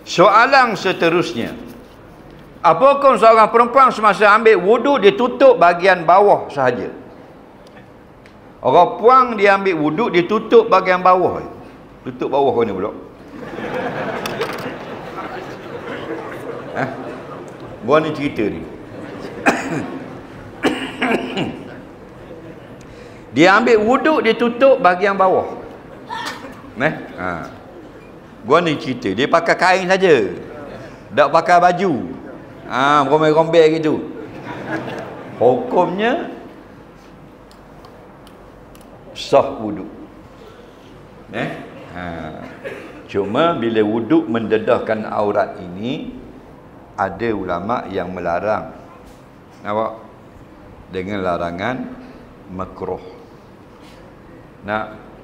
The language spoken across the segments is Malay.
Soalan seterusnya, apa hukum seorang perempuan semasa ambil wuduk dia tutup bahagian bawah sahaja? Orang puang dia ambil wuduk dia tutup bahagian bawah. Tutup bawah mana pula? Gua ni cerita ni. Dia ambil wuduk dia tutup bahagian bawah. Gua ni cerita, dia pakai kain saja. Tak pakai baju. Rombel-rombel gitu. Hukumnya sah wuduk. Cuma bila wuduk mendedahkan aurat ini, ada ulama yang melarang. Nampak? Dengan larangan makruh.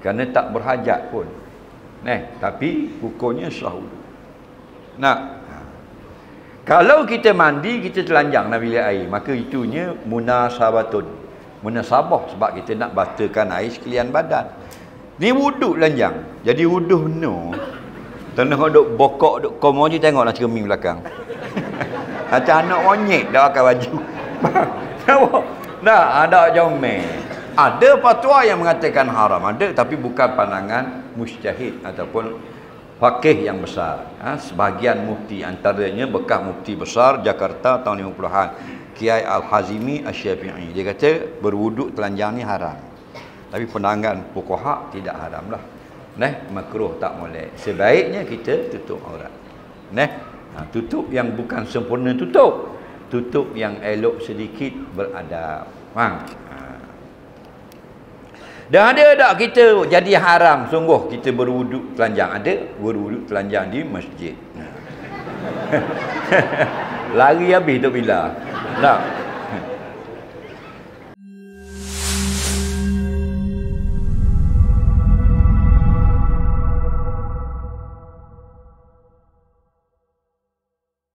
Kerana tak berhajat pun. Tapi hukumnya sah wuduk. Kalau kita mandi, kita telanjang dalam bilik air, maka itunya munasabatun. Munasabah sebab kita nak batakan air sekalian badan. Ni wuduk telanjang. Jadi wuduh no. Tengah duk bokok duk komo je, tengoklah cermin belakang. Macam anak monyet dah pakai baju. Ada jomel. Ada fatwa yang mengatakan haram, ada, tapi bukan pandangan mujtahid ataupun fakih yang besar. Sebahagian mufti, antaranya bekas mufti besar Jakarta tahun 50-an, Kiai Al-Hazimi Asy-Syafi'i. Dia kata berwuduk telanjang ni haram. Tapi pandangan fuqaha tidak haram lah. Makruh, tak boleh. Sebaiknya kita tutup aurat. Tutup yang bukan sempurna tutup. Tutup yang elok sedikit, beradab. Dan ada tak kita jadi haram sungguh kita berwuduk telanjang? Ada berwuduk telanjang di masjid. Lari habis tu bila.